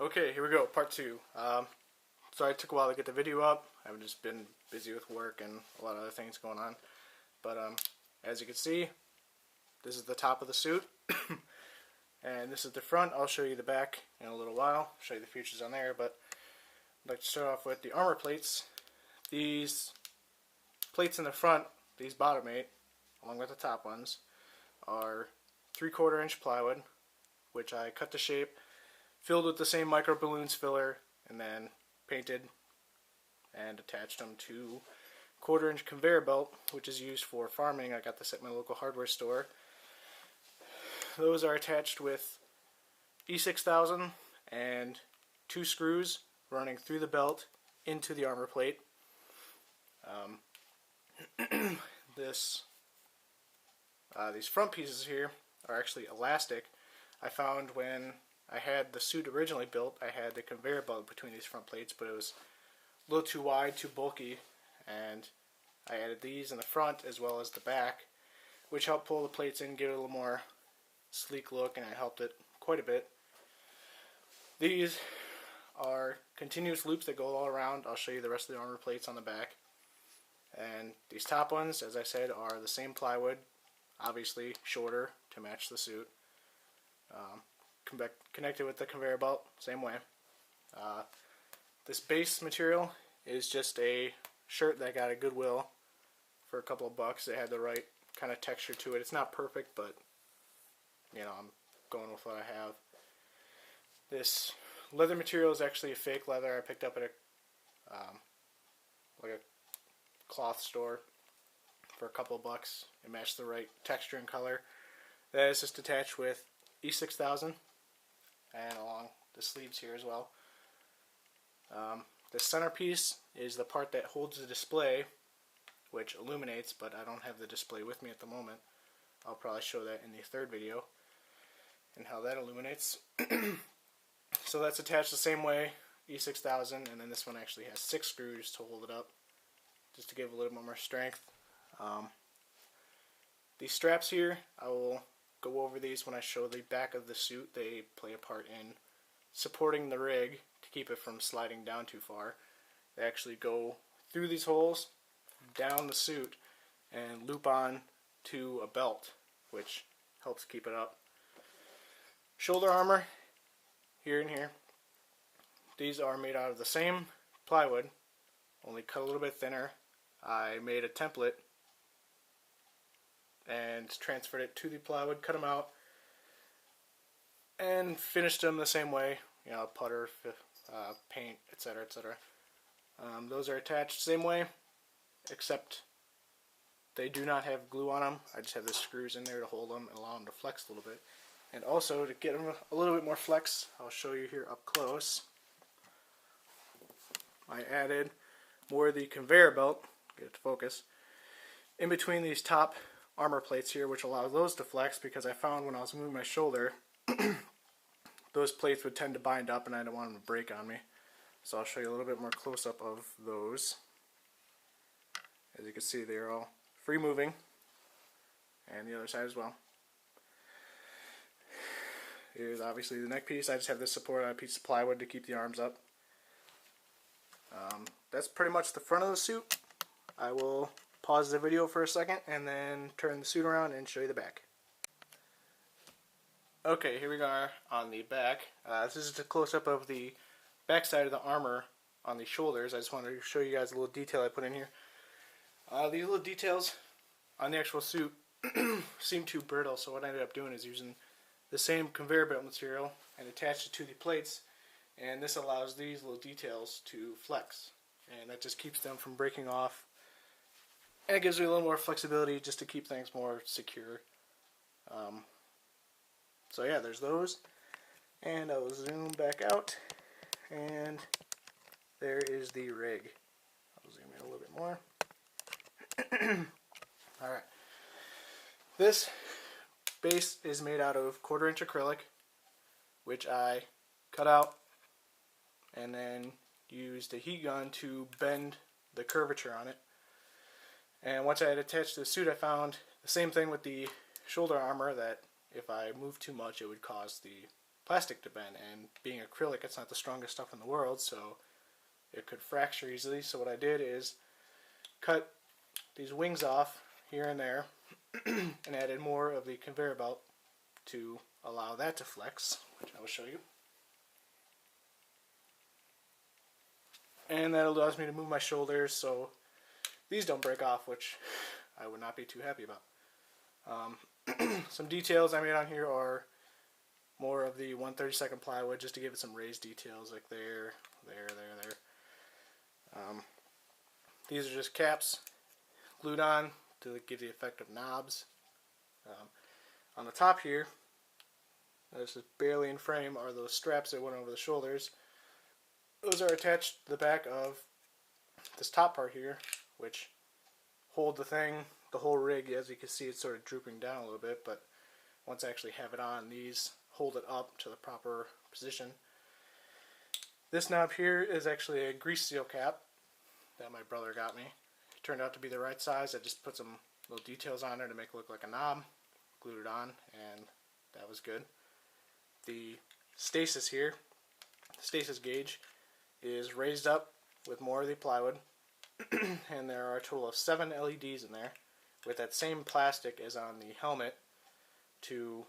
Okay, here we go, part two. Sorry it took a while to get the video up. I've just been busy with work and a lot of other things going on. But as you can see, this is the top of the suit. And this is the front. I'll show you the back in a little while. Show you the features on there. But I'd like to start off with the armor plates. These plates in the front, these bottom 8, along with the top ones, are 3/4 inch plywood, which I cut to shape, filled with the same micro balloons filler, and then painted and attached them to 1/4 inch conveyor belt, which is used for farming. I got this at my local hardware store. Those are attached with E6000 and 2 screws running through the belt into the armor plate. These front pieces here are actually elastic. I found when I had the suit originally built, I had the conveyor belt between these front plates, but it was a little too wide, too bulky, and I added these in the front as well as the back, which helped pull the plates in, give it a little more sleek look, and it helped it quite a bit. These are continuous loops that go all around. I'll show you the rest of the armor plates on the back. And these top ones, as I said, are the same plywood, obviously shorter to match the suit. Connected with the conveyor belt, same way. This base material is just a shirt that I got at Goodwill for a couple of bucks. It had the right kind of texture to it. It's not perfect, but you know, I'm going with what I have. This leather material is actually a fake leather I picked up at a cloth store for a couple of bucks. It matched the right texture and color. That is just attached with E6000 and along the sleeves here as well. The centerpiece is the part that holds the display, which illuminates, but I don't have the display with me at the moment. I'll probably show that in the third video and how that illuminates. So that's attached the same way, E6000, and then this one actually has 6 screws to hold it up, just to give a little more strength. These straps here, I will go over these when I show the back of the suit. They play a part in supporting the rig to keep it from sliding down too far. They actually go through these holes, down the suit, and loop on to a belt, which helps keep it up. Shoulder armor, here and here. These are made out of the same plywood, only cut a little bit thinner. I made a template and transferred it to the plywood, cut them out, and finished them the same way, you know, putter, paint, etc., etc. Those are attached the same way, except they do not have glue on them. I just have the screws in there to hold them and allow them to flex a little bit. And also, to get them a little bit more flex, I'll show you here up close. I added more of the conveyor belt, get it to focus, in between these top armor plates here, which allows those to flex, because I found when I was moving my shoulder, those plates would tend to bind up and I don't want them to break on me. So I'll show you a little bit more close-up of those. As you can see, they're all free moving, and the other side as well. Here's obviously the neck piece. I just have this support on a piece of plywood to keep the arms up. That's pretty much the front of the suit. I will pause the video for a second and then turn the suit around and show you the back. Okay, here we are on the back. This is a close-up of the back side of the armor on the shoulders. I just wanted to show you guys a little detail I put in here. These little details on the actual suit seem too brittle, so what I ended up doing is using the same conveyor belt material and attached it to the plates, and this allows these little details to flex, and that just keeps them from breaking off, and it gives me a little more flexibility just to keep things more secure. So yeah, there's those, and I'll zoom back out, and there is the rig. I'll zoom in a little bit more. Alright, this base is made out of 1/4 inch acrylic, which I cut out and then used a heat gun to bend the curvature on it. And once I had attached the suit, I found the same thing with the shoulder armor, that if I moved too much it would cause the plastic to bend, and being acrylic, it's not the strongest stuff in the world, so it could fracture easily. So what I did is cut these wings off here and there and added more of the conveyor belt to allow that to flex, which I will show you. And that allows me to move my shoulders so these don't break off, which I would not be too happy about. Some details I made on here are more of the 1/32 plywood, just to give it some raised details, like there. These are just caps glued on to give the effect of knobs. On the top here, this is barely in frame, are those straps that went over the shoulders. Those are attached to the back of this top part here, which hold the thing, the whole rig. As you can see, it's sort of drooping down a little bit, but once I actually have it on, these hold it up to the proper position. This knob here is actually a grease seal cap that my brother got me. It turned out to be the right size. I just put some little details on there to make it look like a knob, glued it on, and that was good. The stasis here, the stasis gauge, is raised up with more of the plywood, and there are a total of 7 LEDs in there with that same plastic as on the helmet to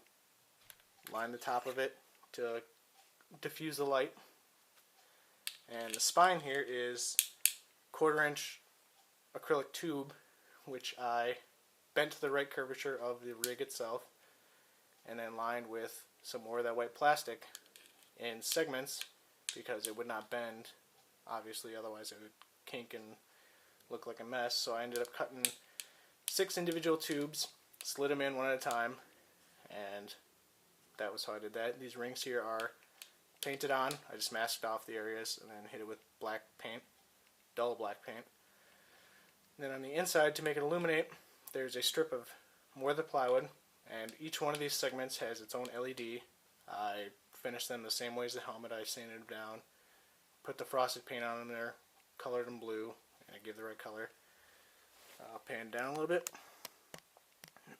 line the top of it to diffuse the light. And the spine here is 1/4-inch acrylic tube, which I bent to the right curvature of the rig itself and then lined with some more of that white plastic in segments because it would not bend, obviously, otherwise it would kink and look like a mess. So I ended up cutting 6 individual tubes, slid them in one at a time, and that was how I did that. These rings here are painted on. I just masked off the areas and then hit it with black paint, dull black paint. And then on the inside, to make it illuminate, there's a strip of more of the plywood, and each one of these segments has its own LED. I finished them the same way as the helmet. I sanded them down, put the frosted paint on them there, colored them blue, and I give the right color. I'll pan down a little bit.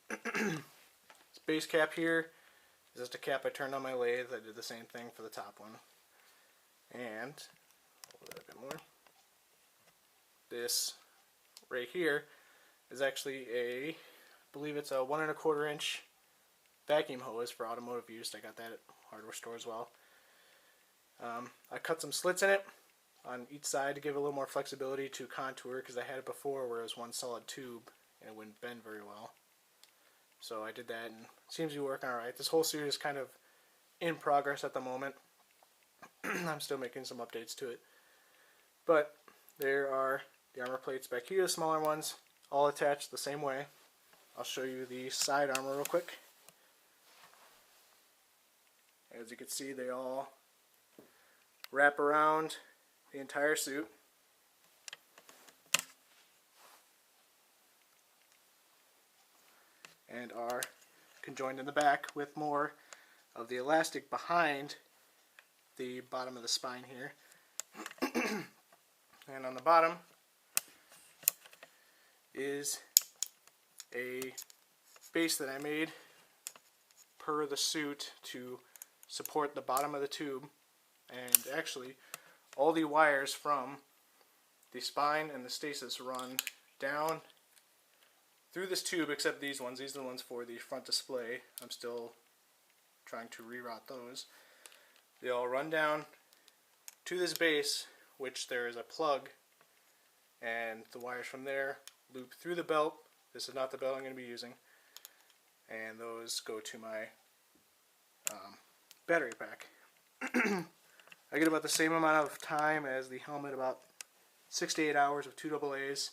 This base cap here is just a cap I turned on my lathe. I did the same thing for the top one. And a little bit more. This right here is actually I believe it's a 1 1/4-inch vacuum hose for automotive use. I got that at hardware store as well. I cut some slits in it on each side to give it a little more flexibility to contour, because I had it before where it was one solid tube and it wouldn't bend very well. So I did that, and it seems to be working alright. This whole suit is kind of in progress at the moment. I'm still making some updates to it. But there are the armor plates back here, the smaller ones, all attached the same way. I'll show you the side armor real quick. As you can see, they all wrap around the entire suit. And are conjoined in the back with more of the elastic behind the bottom of the spine here. And on the bottom is a base that I made per the suit to support the bottom of the tube. And actually, all the wires from the spine and the stasis run down through this tube, except these ones. These are the ones for the front display. I'm still trying to reroute those. They all run down to this base, which there is a plug, and the wires from there loop through the belt. This is not the belt I'm going to be using, and those go to my battery pack. I get about the same amount of time as the helmet, about 6 to 8 hours with 2 AA's,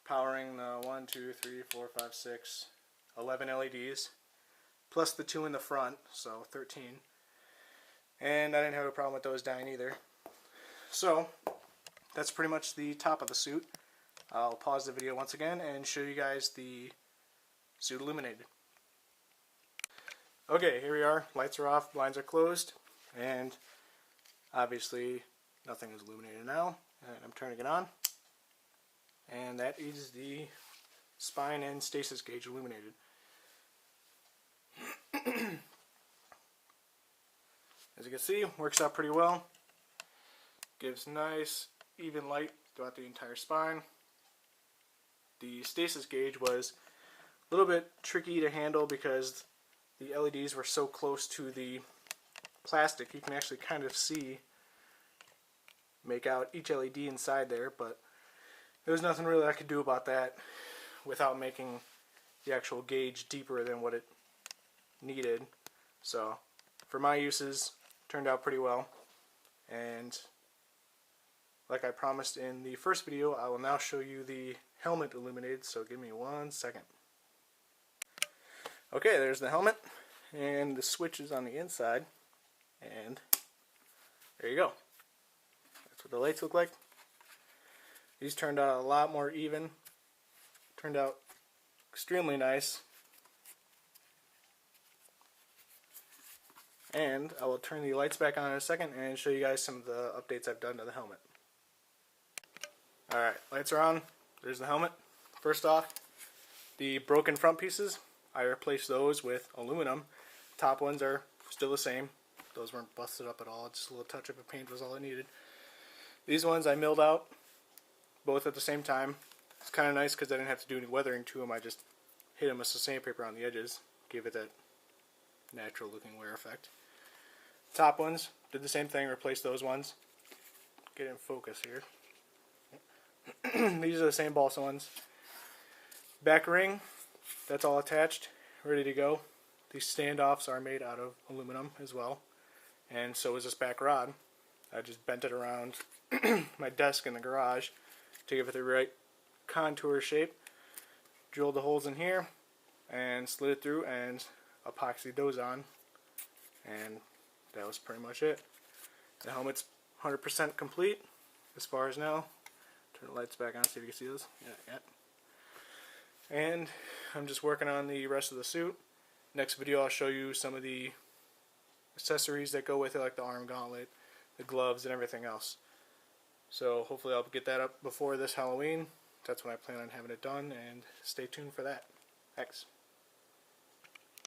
powering the 1, 2, 3, 4, 5, 6, 11 LEDs, plus the 2 in the front, so 13. And I didn't have a problem with those dying either. So that's pretty much the top of the suit. I'll pause the video once again and show you guys the suit illuminated. Okay, here we are. Lights are off, blinds are closed, and obviously nothing is illuminated now. And I'm turning it on, and that is the spine and stasis gauge illuminated. As you can see, works out pretty well. Gives nice, even light throughout the entire spine. The stasis gauge was a little bit tricky to handle because the LEDs were so close to the plastic. You can actually kind of make out each LED inside there, but there was nothing really I could do about that without making the actual gauge deeper than what it needed. So for my uses, turned out pretty well. And like I promised in the first video, I will now show you the helmet illuminated, so give me 1 second. Okay, there's the helmet, and the switch is on the inside, and there you go. That's what the lights look like. These turned out a lot more even. Turned out extremely nice. And I will turn the lights back on in a second and show you guys some of the updates I've done to the helmet. Alright, lights are on. There's the helmet. First off, the broken front pieces, I replaced those with aluminum. Top ones are still the same. Those weren't busted up at all. Just a little touch up of paint was all I needed. These ones I milled out, both at the same time. It's kind of nice because I didn't have to do any weathering to them. I just hit them with some sandpaper on the edges. Gave it that natural looking wear effect. Top ones, did the same thing, replaced those ones. Get in focus here. These are the same balsa ones. Back ring, that's all attached, ready to go. These standoffs are made out of aluminum as well, and so is this back rod. I just bent it around my desk in the garage to give it the right contour shape. Drilled the holes in here and slid it through and epoxied those on, and that was pretty much it. The helmet's 100% complete as far as now. Turn the lights back on, see if you can see those. Yeah. And I'm just working on the rest of the suit. Next video I'll show you some of the accessories that go with it, like the arm gauntlet, the gloves, and everything else. So hopefully I'll get that up before this Halloween. That's when I plan on having it done, and stay tuned for that. Thanks.